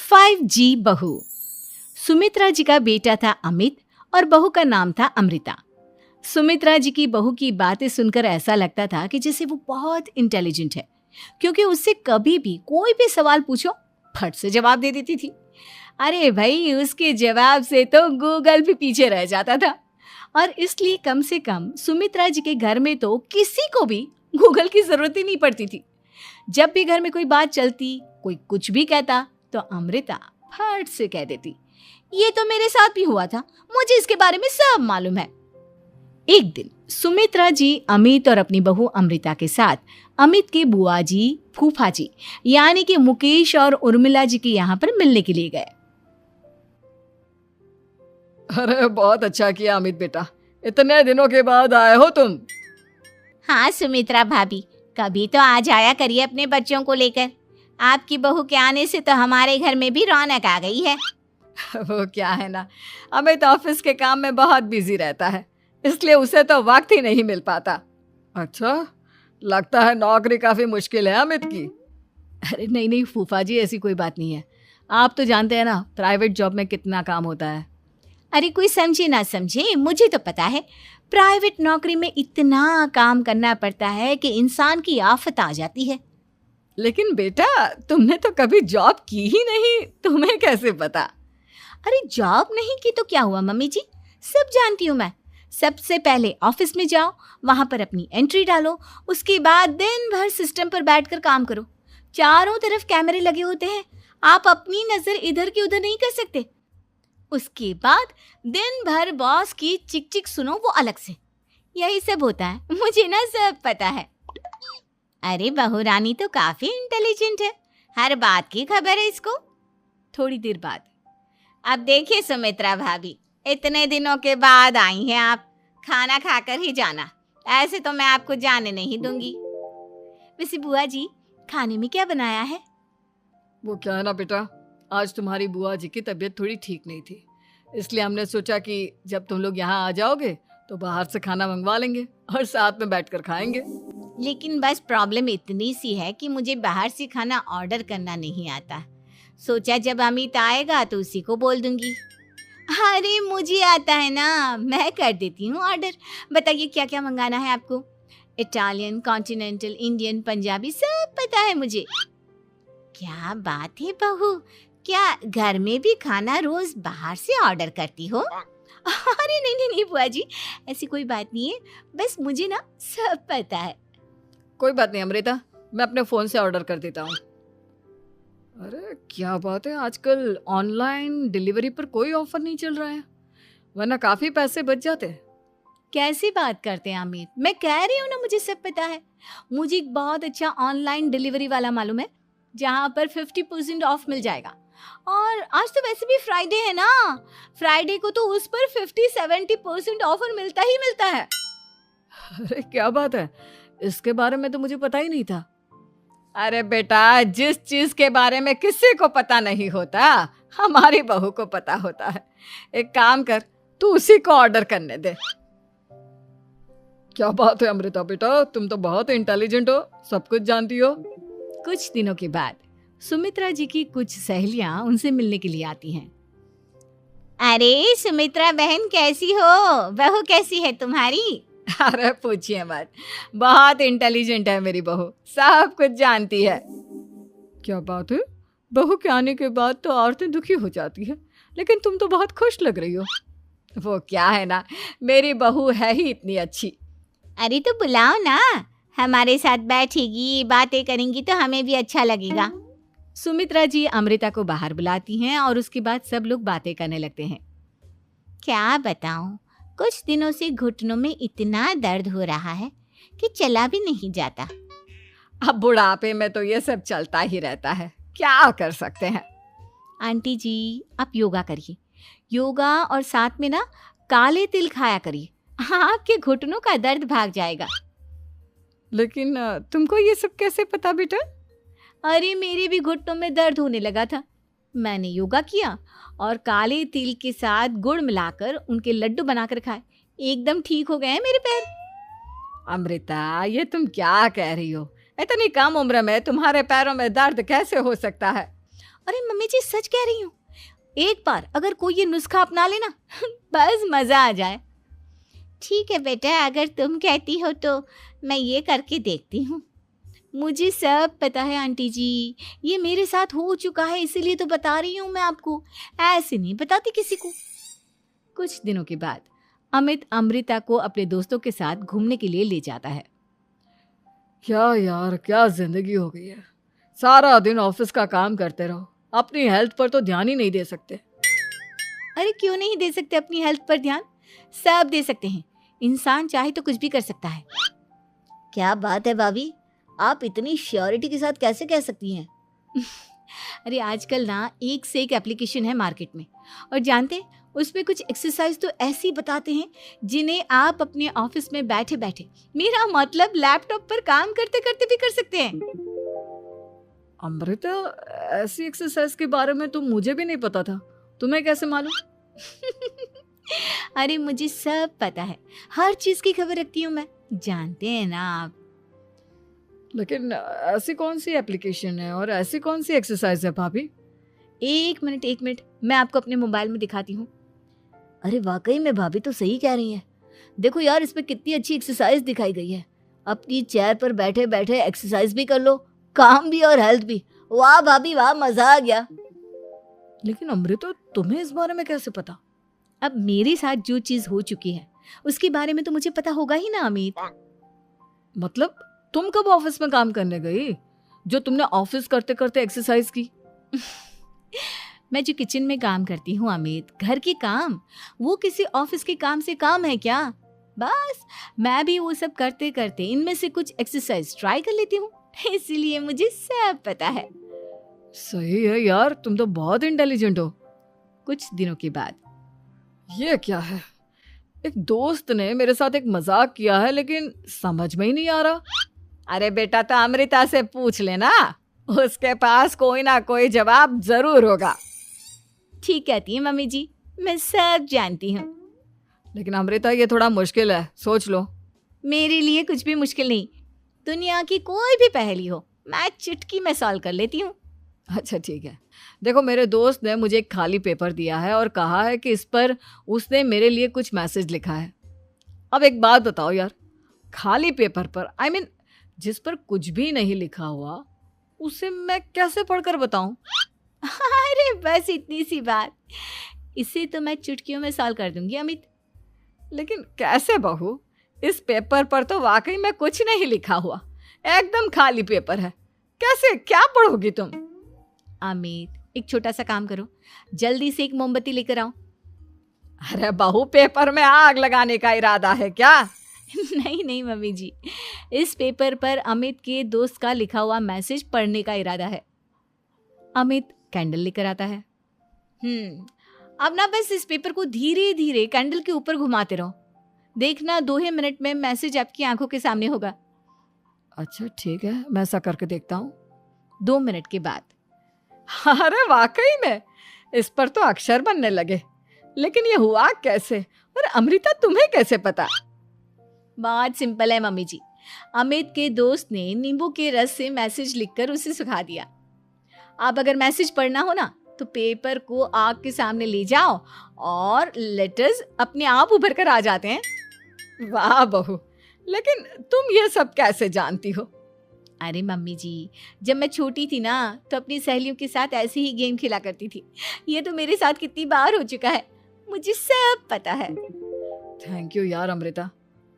5G बहू। सुमित्रा जी का बेटा था अमित और बहू का नाम था अमृता। सुमित्रा जी की बहू की बातें सुनकर ऐसा लगता था कि जैसे वो बहुत इंटेलिजेंट है, क्योंकि उससे कभी भी कोई भी सवाल पूछो फट से जवाब दे देती थी। अरे भाई, उसके जवाब से तो गूगल भी पीछे रह जाता था। और इसलिए कम से कम सुमित्रा जी के घर में तो किसी को भी गूगल की जरूरत ही नहीं पड़ती थी। जब भी घर में कोई बात चलती, कोई कुछ भी कहता, तो अमृता फट से कह देती, ये तो मेरे साथ भी हुआ था, मुझे इसके बारे में सब मालूम है। एक दिन सुमित्रा जी अमित और अपनी बहू अमृता के साथ अमित के बुआ जी, फूफा जी यानी कि मुकेश और उर्मिला जी के यहाँ पर मिलने के लिए गए। अरे बहुत अच्छा किया अमित बेटा, इतने दिनों के बाद आए हो तुम। हाँ सुमित्रा भाभी, कभी तो आ जाया करिए अपने बच्चों को लेकर। आपकी बहू के आने से तो हमारे घर में भी रौनक आ गई है। वो क्या है ना, अमित ऑफिस के काम में बहुत बिजी रहता है, इसलिए उसे तो वक्त ही नहीं मिल पाता। अच्छा, लगता है नौकरी काफी मुश्किल है अमित की। अरे नहीं फूफा जी, ऐसी कोई बात नहीं है। आप तो जानते हैं ना प्राइवेट जॉब में कितना काम होता है। अरे कोई समझे ना समझे, मुझे तो पता है प्राइवेट नौकरी में इतना काम करना पड़ता है कि इंसान की आफत आ जाती है। लेकिन बेटा, तुमने तो कभी जॉब की ही नहीं, तुम्हें कैसे पता? अरे जॉब नहीं की तो क्या हुआ मम्मी जी, सब जानती हूँ मैं। सबसे पहले ऑफिस में जाओ, वहां पर अपनी एंट्री डालो, उसके बाद दिन भर सिस्टम पर बैठकर काम करो। चारों तरफ कैमरे लगे होते हैं, आप अपनी नजर इधर की उधर नहीं कर सकते। उसके बाद दिन भर बॉस की चिक चिक सुनो, वो अलग से। यही सब होता है, मुझे ना सब पता है। अरे बहू रानी तो काफी इंटेलिजेंट है, हर बात की खबर है इसको। थोड़ी देर बाद, अब देखिए सुमित्रा भाभी, इतने दिनों के बाद आई हैं आप, खाना खाकर ही जाना, ऐसे तो मैं आपको जाने नहीं दूंगी। वैसे बुआ जी, खाने में क्या बनाया है? वो क्या है ना बेटा, आज तुम्हारी बुआ जी की तबीयत थोड़ी ठीक नहीं थी, इसलिए हमने सोचा कि जब तुम लोग यहाँ आ जाओगे तो बाहर से खाना मंगवा लेंगे और साथ में बैठकर खाएंगे। लेकिन बस प्रॉब्लम इतनी सी है कि मुझे बाहर से खाना ऑर्डर करना नहीं आता। सोचा जब अमित आएगा तो उसी को बोल दूंगी। अरे मुझे आता है ना, मैं कर देती हूँ ऑर्डर। बताइए क्या क्या मंगाना है आपको? इटालियन, कॉन्टिनेंटल, इंडियन, पंजाबी, सब पता है मुझे। क्या बात है बहू, क्या घर में भी खाना रोज बाहर से ऑर्डर करती हो? अरे नहीं बुआ जी, ऐसी कोई बात नहीं है, बस मुझे ना सब पता है। कोई बात नहीं अमृता, मैं अपने फोन से ऑर्डर कर देता हूँ। अरे क्या बात है, आजकल ऑनलाइन डिलीवरी पर कोई ऑफर नहीं चल रहा है, वरना काफी पैसे बच जाते। कैसी बात करते हैं अमित, मैं कह रही हूँ ना मुझे सब पता है। मुझे एक बहुत अच्छा ऑनलाइन डिलीवरी वाला मालूम है, जहाँ पर 50% ऑफ मिल जाएगा। और आज तो वैसे भी फ्राइडे है ना, फ्राइडे को तो उस पर 50-70% ऑफर मिलता ही मिलता है। अरे क्या बात है, इसके बारे में तो मुझे पता ही नहीं था। अरे बेटा, जिस चीज के बारे में किसी को पता नहीं होता, हमारी बहू को पता होता है। एक काम कर, तू उसी को ऑर्डर करने दे। क्या बात है अमृता बेटा, तुम तो बहुत इंटेलिजेंट हो, सब कुछ जानती हो। कुछ दिनों के बाद सुमित्रा जी की कुछ सहेलियां उनसे मिलने के लिए आती हैं। अरे सुमित्रा बहन कैसी हो, बहू कैसी है तुम्हारी? अरे पूछिए मत, बहुत इंटेलिजेंट है मेरी बहू, सब कुछ जानती है। क्या बात है, बहू के आने के बाद तो औरतें दुखी हो जाती है, लेकिन तुम तो बहुत खुश लग रही हो। वो क्या है ना, मेरी बहू है ही इतनी अच्छी। अरे तो बुलाओ ना, हमारे साथ बैठेगी, बातें करेंगी तो हमें भी अच्छा लगेगा। सुमित्रा जी अमृता को बाहर बुलाती हैं और उसके बाद सब लोग बातें करने लगते हैं। क्या बताऊं, कुछ दिनों से घुटनों में इतना दर्द हो रहा है कि चला भी नहीं जाता। अब बुढ़ापे में तो ये सब चलता ही रहता है, क्या कर सकते हैं। आंटी जी, आप योगा करिए, योगा और साथ में ना काले तिल खाया करिए, आपके घुटनों का दर्द भाग जाएगा। लेकिन तुमको ये सब कैसे पता बेटा? अरे मेरे भी घुटनों में दर्द होने लगा था, मैंने योगा किया और काले तिल के साथ गुड़ मिलाकर उनके लड्डू बनाकर खाए, एकदम ठीक हो गए हैं मेरे पैर। अमृता, ये तुम क्या कह रही हो? इतनी कम उम्र में तुम्हारे पैरों में दर्द कैसे हो सकता है? अरे मम्मी जी सच कह रही हूँ, एक बार अगर कोई ये नुस्खा अपना लेना बस मजा आ जाए। ठीक है बेटा, अगर तुम कहती हो तो मैं ये करके देखती हूँ। मुझे सब पता है आंटी जी, ये मेरे साथ हो चुका है, इसीलिए तो बता रही हूँ मैं आपको, ऐसे नहीं बताती किसी को। कुछ दिनों के बाद अमित अमृता को अपने दोस्तों के साथ घूमने के लिए ले जाता है। क्या यार, क्या जिंदगी हो गई है। सारा दिन ऑफिस का काम करते रहो, अपनी हेल्थ पर तो ध्यान ही नहीं दे सकते। अरे क्यों नहीं दे सकते अपनी हेल्थ पर ध्यान? सब दे सकते हैं, इंसान चाहे तो कुछ भी कर सकता है। क्या बात है भाभी, आप इतनी श्योरिटी के साथ कैसे कह सकती हैं? अरे आजकल ना एक से एक एप्लीकेशन है मार्केट में, और जानते हैं उसमें कुछ एक्सरसाइज तो ऐसी बताते हैं जिन्हें आप अपने ऑफिस में बैठे बैठे, मेरा मतलब लैपटॉप पर काम करते करते भी कर सकते हैं। अमृता, ऐसी एक्सरसाइज के बारे में तो मुझे भी नहीं पता था, तुम्हें कैसे मालूम? अरे मुझे सब पता है, हर चीज की खबर रखती हूँ मैं, जानते हैं ना आप। लेकिन ऐसी कौन सी एप्लीकेशन है और ऐसी कौन सी एक्सरसाइज है भाभी? एक मिनट, मैं आपको अपने मोबाइल में दिखाती हूँ। अरे वाकई में भाभी तो सही कह रही हैं। देखो यार, इसमें कितनी अच्छी एक्सरसाइज दिखाई गई है। अपनी चेयर पर बैठे बैठे एक्सरसाइज भी कर लो, काम भी और हेल्थ भी। वाह भाभी वाह, मजा आ गया। लेकिन अमृता, तुम्हें इस बारे में कैसे पता? अब मेरे साथ जो चीज हो चुकी है उसके बारे में तो मुझे पता होगा ही ना अमित। मतलब तुम कब ऑफिस में काम करने गई जो तुमने ऑफिस करते करते एक्सरसाइज की? मैं जो किचन में काम करती हूँ अमित, घर के काम, वो किसी ऑफिस के काम से काम है क्या? बस मैं भी वो सब करते करते इनमें से कुछ एक्सरसाइज ट्राई कर लेती हूँ, इसीलिए मुझे सब पता है। सही है यार, तुम तो बहुत इंटेलिजेंट हो। कुछ दिनों के बाद ये क्या है, एक दोस्त ने मेरे साथ एक मजाक किया है लेकिन समझ में ही नहीं आ रहा। अरे बेटा, तो अमृता से पूछ लेना, उसके पास कोई ना कोई जवाब जरूर होगा। ठीक कहती है मम्मी जी, मैं सब जानती हूँ। लेकिन अमृता, ये थोड़ा मुश्किल है, सोच लो। मेरे लिए कुछ भी मुश्किल नहीं, दुनिया की कोई भी पहेली हो मैं चुटकी में सॉल्व कर लेती हूँ। अच्छा ठीक है, देखो मेरे दोस्त ने मुझे एक खाली पेपर दिया है और कहा है कि इस पर उसने मेरे लिए कुछ मैसेज लिखा है। अब एक बात बताओ यार, खाली पेपर पर, आई मीन जिस पर कुछ भी नहीं लिखा हुआ, उसे मैं कैसे पढ़कर बताऊं? अरे बस इतनी सी बात, इसे तो मैं चुटकियों में सॉल्व कर दूंगी अमित। लेकिन कैसे बहू, इस पेपर पर तो वाकई में कुछ नहीं लिखा हुआ, एकदम खाली पेपर है, कैसे, क्या पढ़ोगी तुम? अमित, एक छोटा सा काम करो, जल्दी से एक मोमबत्ती लेकर आओ। अरे बहू, पेपर में आग लगाने का इरादा है क्या? नहीं मम्मी जी, इस पेपर पर अमित के दोस्त का लिखा हुआ मैसेज पढ़ने का इरादा है। अमित कैंडल लेकर आता है। अब ना बस इस पेपर को धीरे धीरे कैंडल के ऊपर घुमाते रहो, देखना 2 ही मिनट में मैसेज आपकी आंखों के सामने होगा। अच्छा ठीक है, मैं ऐसा करके देखता हूँ। 2 मिनट के बाद, अरे वाकई में इस पर तो अक्षर बनने लगे, लेकिन ये हुआ कैसे? और अमृता, तुम्हें कैसे पता? बहुत सिंपल है मम्मी जी, अमित के दोस्त ने नींबू के रस से मैसेज लिखकर उसे सुखा दिया। अब अगर मैसेज पढ़ना हो ना तो पेपर को आग के सामने ले जाओ और लेटर्स अपने आप उभर कर आ जाते हैं। वाह बहू, लेकिन तुम ये सब कैसे जानती हो? अरे मम्मी जी, जब मैं छोटी थी ना तो अपनी सहेलियों के साथ ऐसे ही गेम खेला करती थी। ये तो मेरे साथ कितनी बार हो चुका है, मुझे सब पता है। थैंक यू यार अमृता,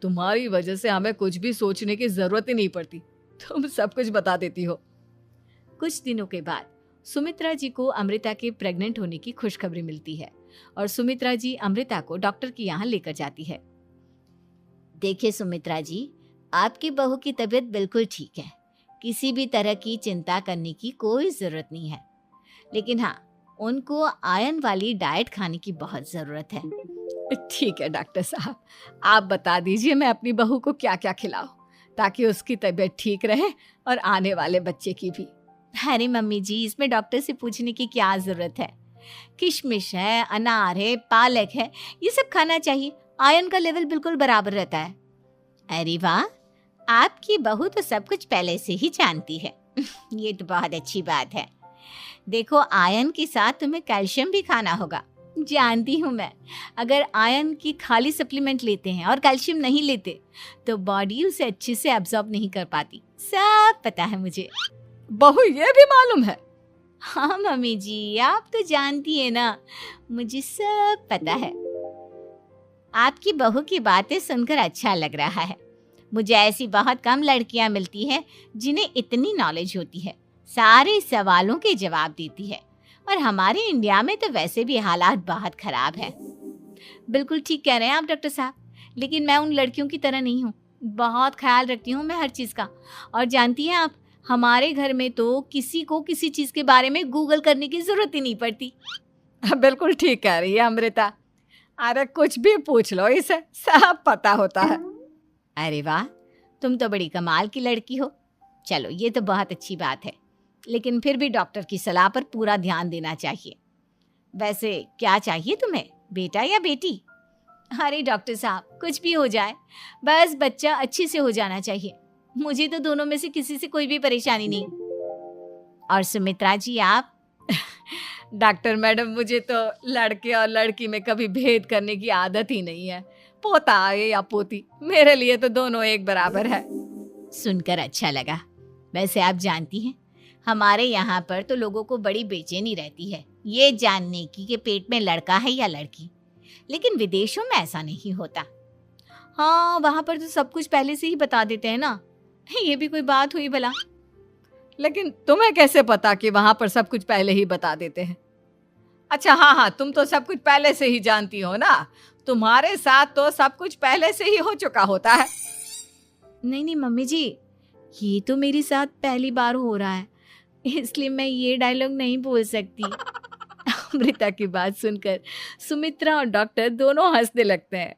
तुम्हारी वजह से हमें कुछ भी सोचने की जरूरत ही नहीं पड़ती, तुम सब कुछ बता देती हो। कुछ दिनों के बाद सुमित्रा जी को अमृता के प्रेग्नेंट होने की खुशखबरी मिलती है और सुमित्रा जी अमृता को डॉक्टर के यहाँ लेकर जाती है। देखिए सुमित्रा जी, आपकी बहू की तबीयत बिल्कुल ठीक है, किसी भी तरह की चिंता करने की कोई ज़रूरत नहीं है, लेकिन हाँ, उनको आयरन वाली डाइट खाने की बहुत ज़रूरत है। ठीक है डॉक्टर साहब, आप बता दीजिए मैं अपनी बहू को क्या क्या खिलाऊं ताकि उसकी तबीयत ठीक रहे और आने वाले बच्चे की भी। अरे मम्मी जी, इसमें डॉक्टर से पूछने की क्या ज़रूरत है, किशमिश है, अनार है, पालक है, ये सब खाना चाहिए, आयरन का लेवल बिल्कुल बराबर रहता है। अरे वाह, आपकी बहू तो सब कुछ पहले से ही जानती है। ये तो बहुत अच्छी बात है। देखो, आयरन के साथ तुम्हें कैल्शियम भी खाना होगा। जानती हूँ मैं, अगर आयरन की खाली सप्लीमेंट लेते हैं और कैल्शियम नहीं लेते तो बॉडी उसे अच्छे से एब्जॉर्ब नहीं कर पाती। सब पता है मुझे। बहू ये भी मालूम है? हाँ मम्मी जी, आप तो जानती है ना, मुझे सब पता है। आपकी बहू की बातें सुनकर अच्छा लग रहा है। मुझे ऐसी बहुत कम लड़कियां मिलती हैं जिन्हें इतनी नॉलेज होती है, सारे सवालों के जवाब देती है। और हमारे इंडिया में तो वैसे भी हालात बहुत खराब है। बिल्कुल ठीक कह रहे हैं आप डॉक्टर साहब, लेकिन मैं उन लड़कियों की तरह नहीं हूँ। बहुत ख्याल रखती हूँ मैं हर चीज़ का। और जानती हैं आप, हमारे घर में तो किसी को किसी चीज़ के बारे में गूगल करने की ज़रूरत ही नहीं पड़ती। बिल्कुल ठीक कह रही है अमृता। अरे कुछ भी पूछ लो इसे, सब पता होता है। अरे वाह, तुम तो बड़ी कमाल की लड़की हो। चलो, ये तो बहुत अच्छी बात है, लेकिन फिर भी डॉक्टर की सलाह पर पूरा ध्यान देना चाहिए। वैसे क्या चाहिए तुम्हें, बेटा या बेटी? अरे डॉक्टर साहब, कुछ भी हो जाए, बस बच्चा अच्छे से हो जाना चाहिए। मुझे तो दोनों में से किसी से कोई भी परेशानी नहीं। और सुमित्रा जी, आप? डॉक्टर मैडम, मुझे तो लड़के और लड़की में कभी भेद करने की आदत ही नहीं है। पोता आए या पोती, मेरे लिए तो दोनों एक बराबर है। सुनकर अच्छा लगा। वैसे आप जानती हैं, हमारे यहाँ पर तो लोगों को बड़ी बेचैनी रहती है ये जानने की कि पेट में लड़का है या लड़की, लेकिन विदेशों में ऐसा नहीं होता। हाँ, वहाँ पर तो सब कुछ पहले से ही बता देते हैं ना। ये भी कोई बात हुई भला? लेकिन तुम्हें कैसे पता कि वहां पर सब कुछ पहले ही बता देते हैं? अच्छा हाँ, तुम तो सब कुछ पहले से ही जानती हो ना। तुम्हारे साथ तो सब कुछ पहले से ही हो चुका होता है। नहीं मम्मी जी, ये तो मेरे साथ पहली बार हो रहा है, इसलिए मैं ये डायलॉग नहीं बोल सकती। अमृता की बात सुनकर सुमित्रा और डॉक्टर दोनों हंसने लगते हैं।